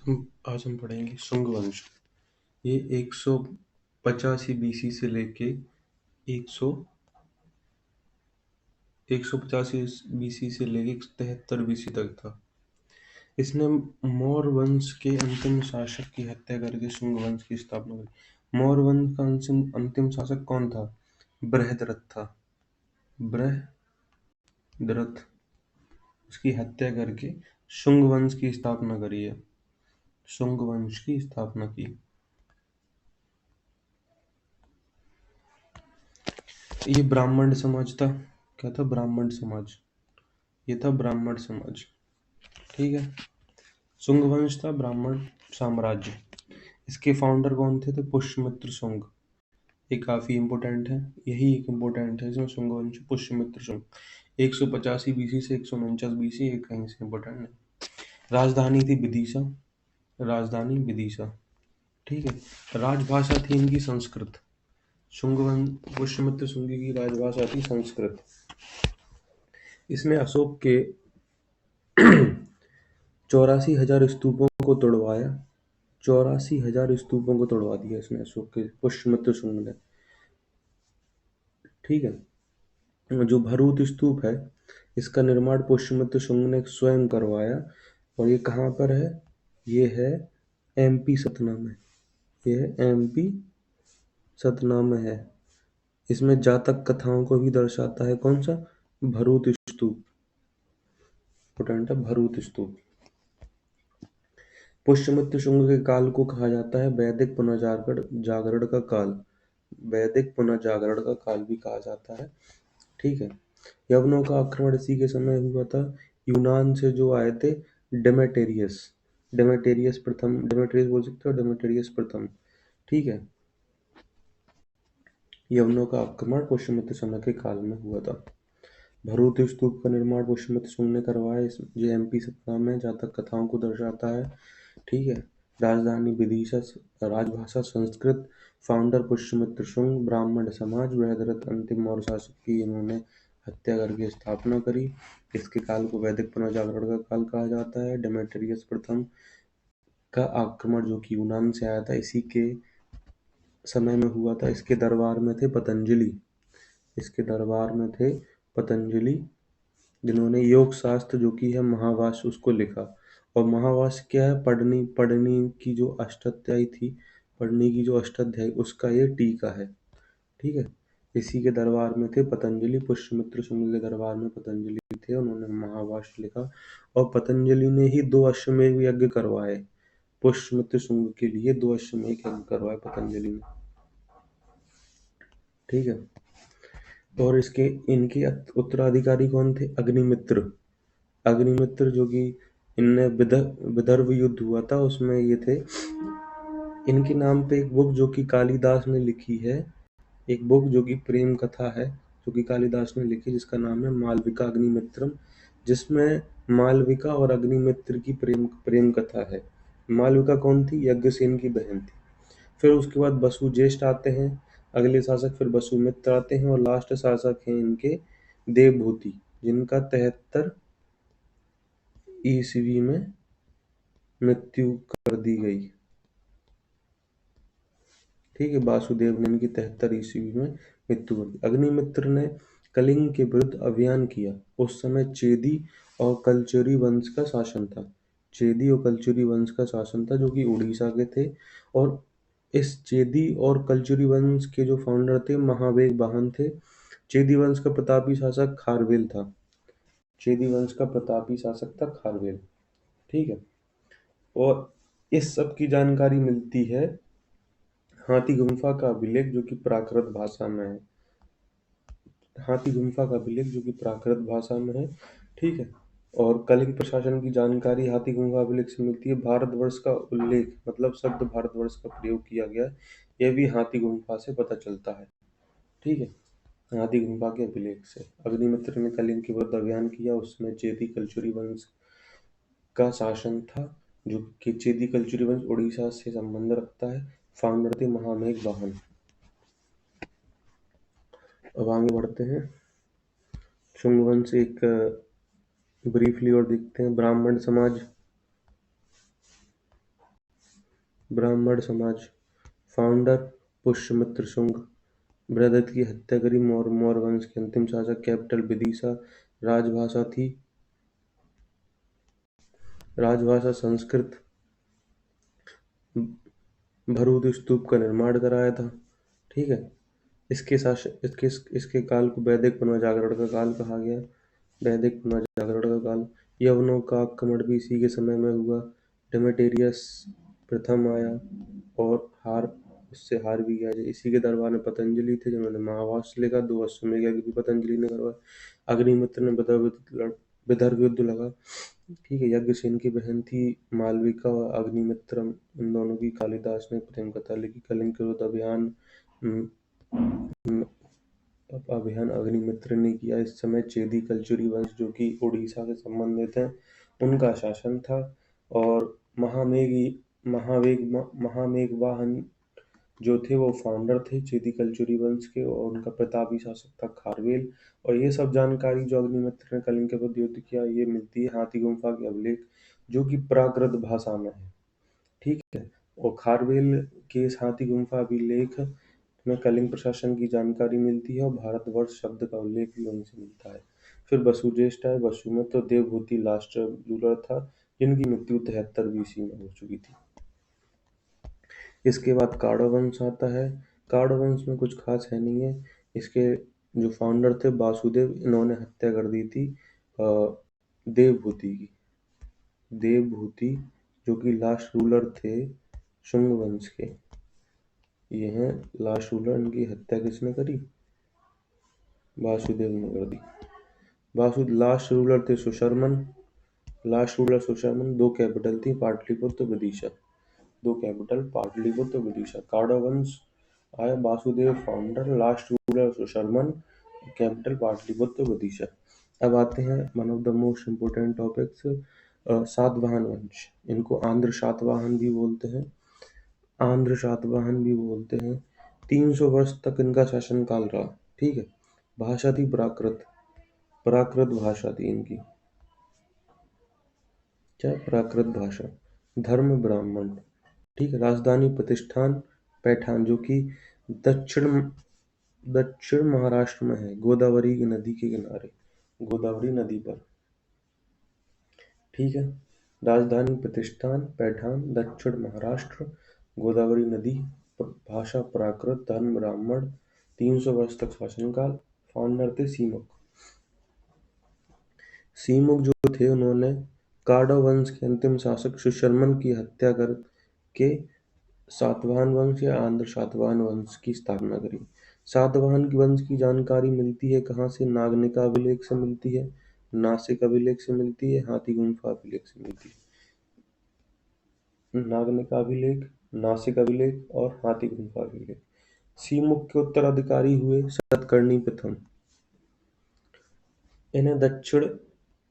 आज हम पढ़ेंगे शुंग वंश। ये 185 बीसी से लेके 185 बीसी से लेके 73 बीसी तक था। इसने मौर्य वंश के अंतिम शासक की हत्या करके शुंग वंश की स्थापना की। मौर्य वंश का अंतिम शासक कौन था? बृहद्रथ था। बृहद्रथ उसकी हत्या करके शुंग वंश की स्थापना करी है। शुंग वंश की स्थापना की। ये ब्राह्मण समाज था। क्या था? ब्राह्मण समाज। ये था ब्राह्मण समाज। ठीक है। शुंग वंश था ब्राह्मण साम्राज्य। इसके फाउंडर कौन थे? तो पुष्यमित्र शुंग। ये काफी इंपोर्टेंट है। यही एक इंपोर्टेंट है इसमें, शुंग वंश पुष्यमित्र शुंग। 185 बीसी से 149 बीसी, ये कहीं से इंपोर्टेंट नहीं। राजधानी थी विदिशा। राजधानी विदिशा। ठीक है। राजभाषा थी इनकी संस्कृत। शुंग वंश पुष्यमित्र शुंग की राजभाषा थी संस्कृत। इसने अशोक के 84,000 स्तूपों को तोड़वाया। 84,000 स्तूपों को तोड़वा दिया इसने, अशोक के पुष्यमित्र शुंग ने। ठीक है। जो भरूत स्तूप है, इसका निर्माण पुष्यमित्र शुंग ने स्वयं करवाया। और ये कहाँ पर है? ये है एमपी सतना में। ये है एमपी सतना में है। इसमें जातक कथाओं को भी दर्शाता है। कौन सा? भरूत स्तूप। इंपोर्टेंट है भरूत स्तूप। पुष्यमित्र शुंग के काल को कहा जाता है वैदिक पुनर्जागरण का काल। वैदिक पुनर्जागरण का काल भी कहा जाता है। ठीक है। यवनों का आक्रमण इसी के समय हुआ था। यूनान से जो आए थे डेमेटेरियस। डेमेटेरियस प्रथम, डेमेट्रियस बोल सकते हो, डेमेटेरियस प्रथम। ठीक है। यवनों का आक्रमण पुष्यमित्र समय के काल में हुआ था। भरूत स्तूप का निर्माण पुष्यमित्र शुंग ने करवाया। जो एमपी सतना में, जातक कथाओं को दर्शाता है। ठीक है। राजधानी विदिशा, राजभाषा संस्कृत, फाउंडर पुष्यमित्र शुंग, ब्राह्मण समाज, बृहद्रथ अंतिम मौर्य शासक की इन्होंने हत्या करके स्थापना करी। इसके काल को वैदिक पुनर्जागरण का काल कहा जाता है। डेमेट्रियस प्रथम का आक्रमण जो कि यूनान से आया था, इसी के समय में हुआ था। इसके दरबार में थे पतंजलि। इसके दरबार में थे पतंजलि, जिन्होंने योग शास्त्र जो कि है महाभाष्य उसको लिखा। और महाभाष्य क्या है? पढ़नी की जो अष्टाध्यायी थी, पढ़नी की जो अष्टाध्यायी, उसका ये टीका है। ठीक है। इसी के दरबार में थे पतंजलि। पुष्यमित्र शुंग के दरबार में पतंजलि थे, उन्होंने महाभाष्य लिखा। और पतंजलि ने ही 2 अश्वमेध यज्ञ करवाए। पुष्यमित्र शुंग के लिए 2 अश्वमेध यज्ञ करवाए पतंजलि ने। ठीक है। और इनके उत्तराधिकारी कौन थे? अग्निमित्र। अग्निमित्र जो कि इनने विदर्भ युद्ध हुआ था उसमें ये थे। इनके नाम पे एक बुक जो कि कालिदास ने लिखी है, एक बुक जो कि प्रेम कथा है, जो कि कालिदास ने लिखी, जिसका नाम है मालविका अग्निमित्रम, जिसमें मालविका और अग्निमित्र की प्रेम कथा है। मालविका कौन थी? यज्ञसेन की बहन थी। फिर उसके बाद वसु ज्येष्ठ आते हैं, अगले शासक। फिर वसुमित्र आते हैं और लास्ट शासक हैं इनके देवभूति, जिनका 73 ईस्वी में मृत्यु कर दी गई। ठीक है। वासुदेव ने इनकी 73 ईस्वी में मृत्यु कर दी। अग्निमित्र ने कलिंग के विरुद्ध अभियान किया। उस समय चेदी और कलचुरी वंश का शासन था। चेदी और कलचुरी वंश का शासन था, जो कि उड़ीसा के थे। और इस चेदी और कलचुरी वंश के जो फाउंडर थे महावेग वाहन थे। चेदी वंश का प्रतापी शासक खारवेल था। चेदी वंश का प्रतापी शासक था खारवेल। ठीक है। और इस सब की जानकारी मिलती है हाथी गुम्फा का अभिलेख, जो कि प्राकृत भाषा में है। हाथी गुम्फा का अभिलेख जो कि प्राकृत भाषा में है। ठीक है। और कलिंग प्रशासन की जानकारी हाथी गुम्फा अभिलेख से मिलती है। भारतवर्ष का उल्लेख, मतलब शब्द भारतवर्ष का प्रयोग किया गया, यह भी हाथी गुम्फा से पता चलता है। ठीक है। हाथी गुम्फा के अभिलेख से। अग्निमित्र ने कलिंग के विरुद्ध अभियान किया, उसमें चेदी कलचुरी वंश का शासन था, जो कि चेदी कलचुरी वंश उड़ीसा से संबंध रखता है। फाउंडर थे महामेघ वाहन। अब आगे बढ़ते हैं। शुंग वंश एक ब्रीफली और देखते हैं। ब्राह्मण समाज। ब्राह्मण समाज। फाउंडर पुष्यमित्र शुंग। बृहदत्त की हत्या करी। मौर्य वंश के अंतिम शासक। कैपिटल विदिशा। राजभाषा थी राजभाषा संस्कृत। भरूच स्तूप का निर्माण कराया था। ठीक है। इसके शासन इसके काल को वैदिक पुनर्जागरण का काल कहा गया। वैदिक पुनर्जागरण का काल। यवनों का आक्रमण भी इसी के समय में हुआ। डेमेट्रियस प्रथम आया और उससे हार भी गया। इसी के दरबार में पतंजलि थे जिन्होंने महाभाष्य लिखा। 2 अश्वमेध यज्ञ भी पतंजलि ने करवाया। अग्निमित्र ने विदर्भ युद्ध लगा। ठीक है। यज्ञसेन की बहन थी मालविका और अग्निमित्र, इन दोनों की कालिदास ने प्रेम कथा लिखी। कलिंग के विरुद्ध अभियान अग्निमित्र ने किया। इस समय चेदी कलचुरी वंश जो कि उड़ीसा से संबंधित है उनका शासन था। और महामेघवाहन जो थे वो फाउंडर थे चेदी कलचुरी वंश के, और उनका प्रतापी शासक था खारवेल। और ये सब जानकारी जो अग्निमित्र ने कलिंग के विरुद्ध युद्ध किया ये मिलती है हाथी गुम्फा के अभिलेख जो कि प्राकृत भाषा में है। ठीक है। और खारवेल के इस हाथी गुम्फा अभिलेख में कलिंग प्रशासन की जानकारी मिलती है और भारतवर्ष शब्द का उल्लेख भी वहीं से मिलता है। फिर वसुज्येष्ठ है। वसुमित्र देवभूति लास्ट रूलर था जिनकी मृत्यु 73 BC में हो चुकी थी। इसके बाद काड़ो वंश आता है। काड़ो वंश में कुछ खास है नहीं है। इसके जो फाउंडर थे वासुदेव, इन्होंने हत्या कर दी थी देवभूति की। देवभूति जो कि लास्ट रूलर थे शुंग वंश के। ये हैं लास्ट रूलर। इनकी हत्या किसने करी? वासुदेव ने कर दी। लास्ट रूलर थे सुशर्मन। दो कैपिटल थी पाटलिपुत्र विदिशा। काड़ा वंश आया। Vasudev founder. Last ruler Susharman. Capital Pataliputra Vidisha. अब आते हैं one of the most important topics, Satavahana वंश। इनको आंध्र सातवाहन भी बोलते हैं। 300 वर्ष तक इनका शासनकाल रहा। ठीक है। भाषा थी प्राकृत भाषा थी इनकी। क्या? प्राकृत भाषा। धर्म ब्राह्मण। ठीक है। राजधानी प्रतिष्ठान पैठान जो कि दक्षिण महाराष्ट्र में है, गोदावरी की नदी के किनारे, गोदावरी नदी पर। ठीक है। राजधानी प्रतिष्ठान पैठान, दक्षिण महाराष्ट्र, गोदावरी नदी। भाषा प्राकृत, धर्म ब्राह्मण, 300 वर्ष तक शासनकाल। फाउंडर थे सीमुक जो थे उन्होंने काड़ो वंश के अंतिम शासक सुशर्मन की हत्या करके सातवाहन वंश या आंध्र सातवाहन वंश की स्थापना करी। सातवाहन वंश की जानकारी मिलती है कहाँ से? नागनिका अभिलेख से मिलती है, नासिक अभिलेख से मिलती है, हाथी गुम्फा अभिलेख से मिलती है। नागनिका अभिलेख, नासिक अभिलेख और हाथी गुम्फा अभिलेख। सीमुक के उत्तराधिकारी हुए सतकर्णी प्रथम। इन्हें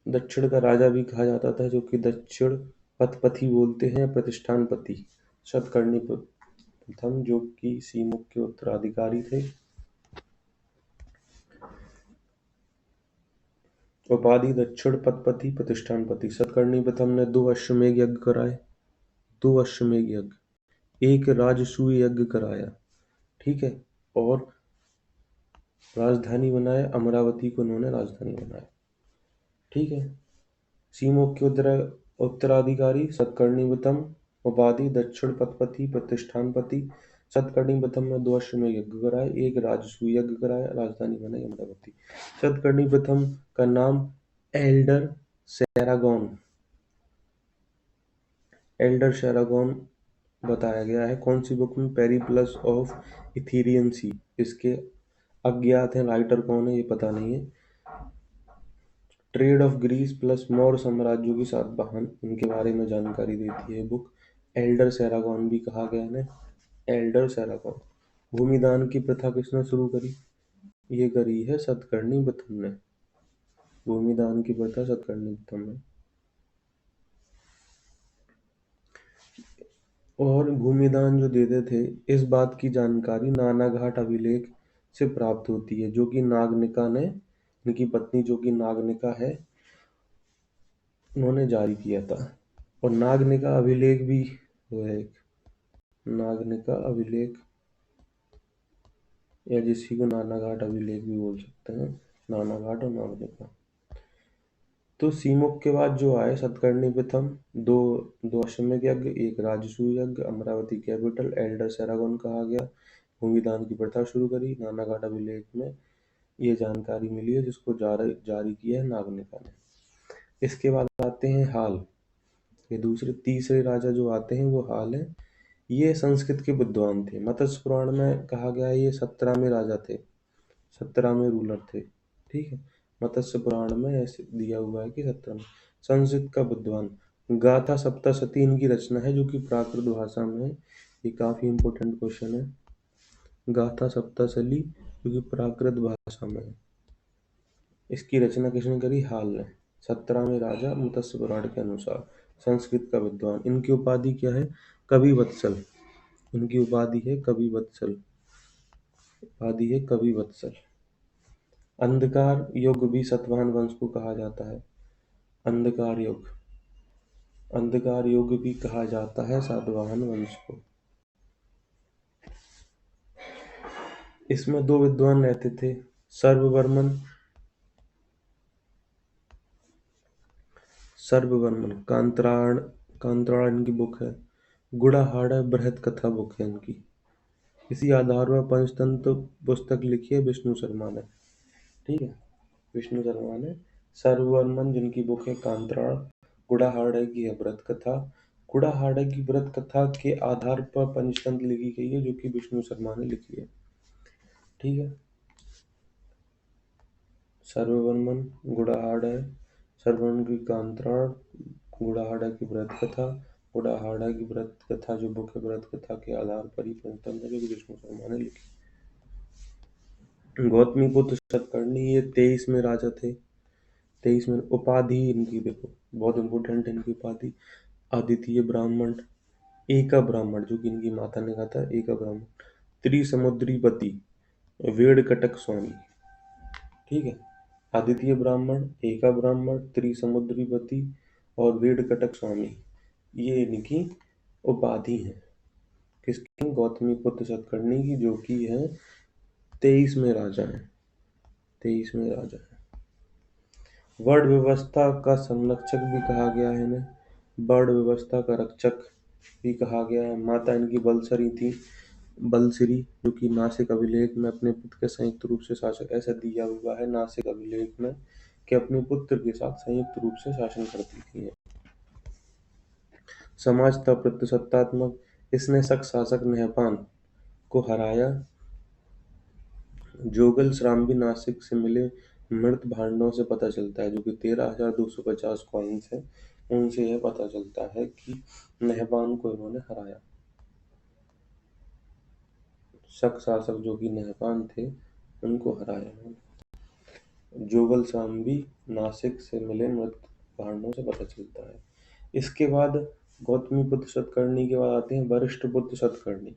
दक्षिण का राजा भी कहा जाता था, जो कि दक्षिण पथपथी बोलते हैं, प्रतिष्ठानपति। सतकर्णी प्रथम जो कि सीमुक के उत्तराधिकारी थे। उपाधि दक्षिण पथपति, प्रतिष्ठानपति। सतकर्णी प्रथम ने 2 अश्वमेध यज्ञ कराए। 2 अश्वमेध यज्ञ, एक राजसूय यज्ञ कराया। ठीक है। और राजधानी बनाया, अमरावती को उन्होंने राजधानी बनाया। ठीक है। सीमुक के उत्तराधिकारी सतकर्णी प्रथम। उपाधि दक्षिण पथपति, प्रतिष्ठानपति। सतकर्णी प्रथम ने 2 अश्वमेध यज्ञ कराए, एक राजसूय यज्ञ कराया, राजधानी बनाई अमरावती। सतकर्णी प्रथम का नाम एल्डर सैरागॉन बताया गया है। कौन सी बुक में? पेरिप्लस ऑफ इथीरियन सी। इसके अज्ञात हैं, राइटर कौन है ये पता नहीं है। Trade of Greece plus Maurya साम्राज्यों की सातवाहन, इनके बारे में जानकारी देती है बुक। एल्डर सैरागॉन भी कहा गया है। एल्डर सैरागॉन। भूमिदान की प्रथा किसने शुरू करी? ये करी है सतकर्णी प्रथम ने। भूमिदान की प्रथा सतकर्णी प्रथम ने। और भूमिदान जो देते थे इस बात की जानकारी नानाघाट अभिलेख से प्राप्त होती है, जो कि नागनिका ने, इनकी पत्नी जो कि नागनिका है, उन्होंने जारी किया था। और नागनिका अभिलेख भी वो है एक नागनिका अभिलेख या जिसी को नानाघाट अभिलेख भी बोल सकते हैं, नानाघाट और नागनिका। तो सीमुख के बाद जो आए सतकर्णी प्रथम, दो दो अश्वमेध यज्ञ, एक राजसूय यज्ञ, अमरावती कैपिटल एल्डर सेरागन कहा गया, भूमिदान की प्रथा शुरू करी। नानाघाट अभिलेख में ये जानकारी मिली है जिसको जारी किया है नागनिका ने। इसके बाद आते हैं हाल। ये तीसरे राजा जो आते हैं वो हाल है। ये संस्कृत के विद्वान थे। मत्स्य पुराण में कहा गया है ये 17वें राजा थे, 17वें रूलर थे। ठीक है, मत्स्य पुराण में ऐसे दिया हुआ है कि 17वें। संस्कृत का विद्वान। गाथा सप्तशती इनकी रचना है जो कि प्राकृत भाषा में है। ये काफी इंपॉर्टेंट क्वेश्चन है। गाथा सप्तशती जो कि प्राकृत भाषा में है। इसकी रचना किसने करी? हाल ने। 17वें राजा मत्स्य पुराण के अनुसार। संस्कृत का विद्वान। इनकी उपाधि क्या है? कवि वत्सल। इनकी उपाधि है कवि वत्सल। उपाधि है कवि वत्सल। अंधकार युग भी सातवाहन वंश को कहा जाता है। अंधकार युग, अंधकार युग भी कहा जाता है सातवाहन वंश को। इसमें दो विद्वान रहते थे, सर्ववर्मन कांत्राण, कांत्राण इनकी बुक है। गुड़ाहाड़ा बृहत कथा बुक है इनकी। इसी आधार पर पंचतंत्र पुस्तक लिखी है विष्णु शर्मा ने। ठीक है, विष्णु शर्मा ने। सर्ववर्मन जिनकी बुक है कांत्राण, गुड़ाहाड़ा की है बृहत कथा। गुड़ाहाड़ा की बृहत कथा के आधार पर पंचतंत्र लिखी गई है जो कि विष्णु शर्मा ने लिखी है। ठीक है, सर्ववर्मन गुड़ाहाड़ा, सर्ववर्मन की कांत्राण, गुड़ाहाड़ा की बृहत कथा। गुड़ाहाड़ा की बृहत कथा जो बुक है बृहत कथा के आधार पर ही पंचतंत्र जो कि विष्णु शर्मा ने लिखी। गौतमीपुत्र सतकर्णी ये 23वें राजा थे। 23वें उपाधि इनकी देखो, बहुत इंपॉर्टेंट है इनकी उपाधि। अद्वितीय ब्राह्मण, एका ब्राह्मण जो कि इनकी माता ने कहा था, एका ब्राह्मण। त्रिसमुद्रीपति, वेड़कटक स्वामी। ठीक है, अद्वितीय ब्राह्मण, एका ब्राह्मण, त्रिसमुद्रीपति और वेड़कटक स्वामी, ये इनकी उपाधि है। किसकी? गौतमीपुत्र सतकर्णी की, जो कि है 23वें राजा है। 23वें राजा है। वर्ण व्यवस्था का संरक्षक भी कहा गया है इन्हें। वर्ण व्यवस्था का रक्षक भी कहा गया है। माता इनकी बलसरी थी, बलसिरी, जो कि नासिक अभिलेख में अपने पुत्र के संयुक्त रूप से शासन, ऐसा दिया हुआ है नासिक अभिलेख में कि अपने पुत्र के साथ संयुक्त रूप से शासन करती थी। समाजता प्रतिसत्तात्मक, इसने शक शासक नहपान को हराया। जोगल श्राम्बी नासिक से मिले मृत भांडों से पता चलता है, जो कि 13,250 कॉइन्स है, उनसे यह पता चलता है कि नहपान को इन्होंने हराया। शक शासक जो कि नहपान थे उनको हराया। जोगल श्राम्बी नासिक से मिले मृत भांडों से पता चलता है। इसके बाद गौतमीपुत्र सतकर्णी के बाद आते हैं वरिष्ठ पुत्र सतकर्णी।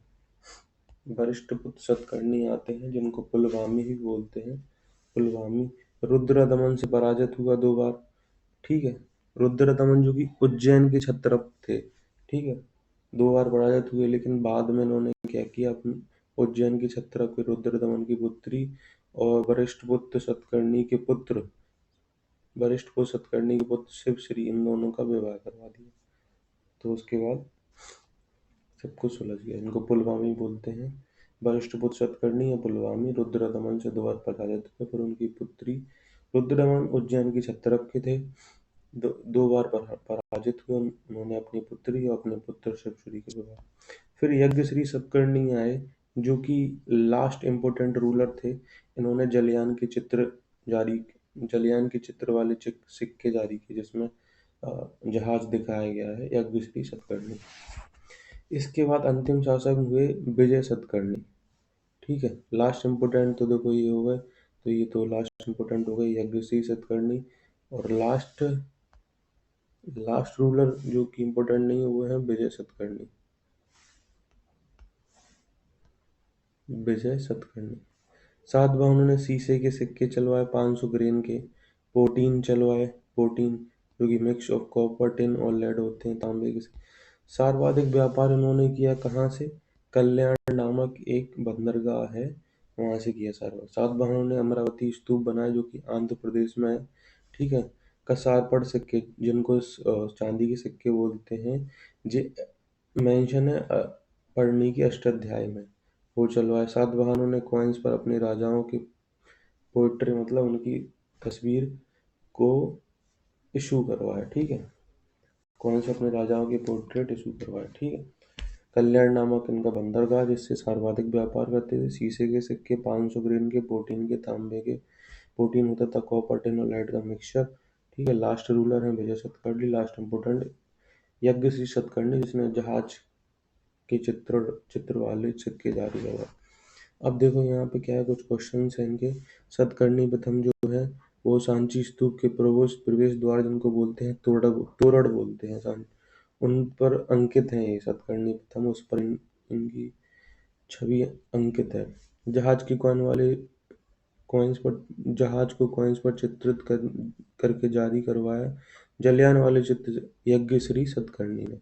वरिष्ठ पुत्र सतकर्णी आते हैं जिनको पुलवामी भी बोलते हैं। पुलवामी रुद्रदमन से पराजित हुआ 2 बार। ठीक है, रुद्रदमन जो कि उज्जैन के क्षत्रप थे। ठीक है, 2 बार पराजित हुए, लेकिन बाद में इन्होंने क्या किया, अपने उज्जैन के क्षत्रप रुद्रदमन की पुत्री और वरिष्ठ पुत्र सतकर्णी के पुत्र शिव श्री, इन दोनों का विवाह करवा दिया। तो उसके बाद सब कुछ सुलझ गया। इनको पुलवामी बोलते हैं। वरिष्ठ पुत्र सतकर्णी या पुलवामी रुद्रदमन से 2 बार पराजित हुए, फिर उनकी पुत्री रुद्रदमन उज्जैन के क्षत्रप के थे, 2 बार पराजित हुए। उन्होंने अपनी पुत्री और अपने पुत्र शिवश्री के विवाह। फिर यज्ञश्री सतकर्णी आए जो कि लास्ट इम्पोर्टेंट रूलर थे। इन्होंने जलयान के चित्र वाले सिक्के जारी किए जिसमें जहाज दिखाया गया है, यज्ञश्री सतकर्णी। इसके बाद अंतिम शासक हुए विजय सतकर्णी। ठीक है, लास्ट इम्पोर्टेंट तो देखो ये हो गए, तो ये तो लास्ट इम्पोर्टेंट हो गए यज्ञश्री सतकर्णी। और लास्ट रूलर जो कि इम्पोर्टेंट नहीं हुए हैं विजय सतकर्णी। विजय सतकर्णी सात बार उन्होंने शीशे के सिक्के चलवाए, 500 ग्रेन के। पोटीन चलवाए, पोटीन जो कि मिक्स ऑफ कॉपर, टिन और लेड होते हैं, तांबे के। सर्वाधिक व्यापार इन्होंने किया कहाँ से? कल्याण नामक एक बंदरगाह है, वहां से किया सर्व। सातवाहनों ने अमरावती स्तूप बनाए जो कि आंध्र प्रदेश में है, ठीक है। कसारपड़ सिक्के, जिनको चांदी के सिक्के बोलते हैं, जे मेंशन है पढ़नी की अष्टाध्याय में, वो चलवाए। सातवाहनों ने कॉइन्स पर अपने राजाओं की पोइट्री, मतलब उनकी तस्वीर को इशू करवाया, ठीक है। कौन से अपने राजाओं की पोर्ट्रेट इशू करवाया, ठीक है। कल्याण नामक इनका बंदरगाह, जिससे सर्वाधिक व्यापार करते थे। शीशे के सिक्के 500 ग्रेन के, प्रोटीन के, तांबे के, प्रोटीन होता था कॉपर टिन और लेड का मिक्सचर, ठीक है। लास्ट रूलर है विजय सतकर्णी, लास्ट इम्पोर्टेंट। यज्ञ श्री सतकर्णी, जिसने जहाज के चित्र वाले सिक्के जारी करवाए। अब देखो यहाँ पे क्या है, कुछ क्वेश्चन है इनके। सतकर्णी प्रथम जो है वो सांची स्तूप के प्रवेश द्वार, जिनको बोलते हैं तोरड़ बोलते हैं उन पर अंकित है ये सतकर्णी प्रथम, उस पर इनकी छवि अंकित है। जहाज की कॉइन वाले कॉइन्स पर जहाज को कॉइन्स पर चित्रित करके जारी करवाया। जलयान वाले चित्र यज्ञ श्री सतकर्णी ने।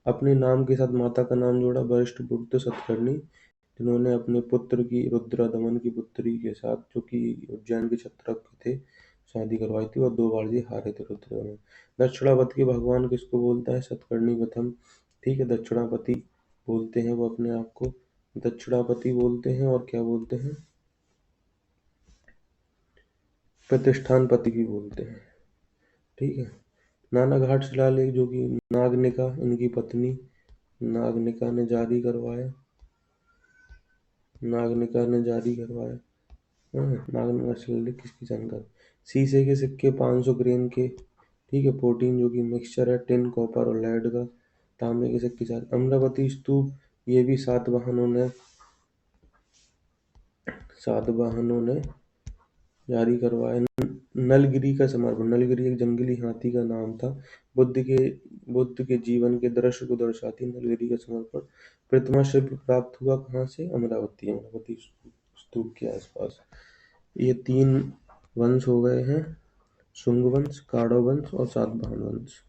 अपने नाम के साथ माता का नाम जोड़ा, वरिष्ठ पुत्र सतकर्णी, जिन्होंने अपने पुत्र की रुद्रदमन की पुत्री के साथ, जो कि उज्जैन के क्षत्रप थे, शादी करवाई थी और 2 बार ये हारे थे रुद्रदमन। दक्षिणापति के भगवान किसको बोलता है? सतकर्णी प्रथम, ठीक है। दक्षिणापति बोलते हैं वो अपने आप को, दक्षिणापति बोलते हैं, और क्या बोलते हैं? प्रतिष्ठानपति भी बोलते हैं, ठीक है। नानाघाट शिलालेख, जो कि नागनिका इनकी पत्नी नागनिका ने जारी करवाया, नागनिका ने जारी करवाया। नागनिका शिलालेख किसकी जानकारी? शीशे के सिक्के 500 ग्रेन के, ठीक है। प्रोटीन जो कि मिक्सचर है टिन, कॉपर और लेड का। तांबे के सिक्के 4। अमरावती स्तूप, ये भी सातवाहनों ने जारी करवाया। नलगिरी का समर्पण, नलगिरी एक जंगली हाथी का नाम था, बुद्ध के जीवन के दृश्य को दर्शाती नलगिरी का समर्पण। प्रतिमा शिल्प प्राप्त हुआ कहाँ से? अमरावती स्तूप के आसपास। ये 3 वंश हो गए हैं, शुंग वंश, काड़ो वंश और सातवाहन वंश।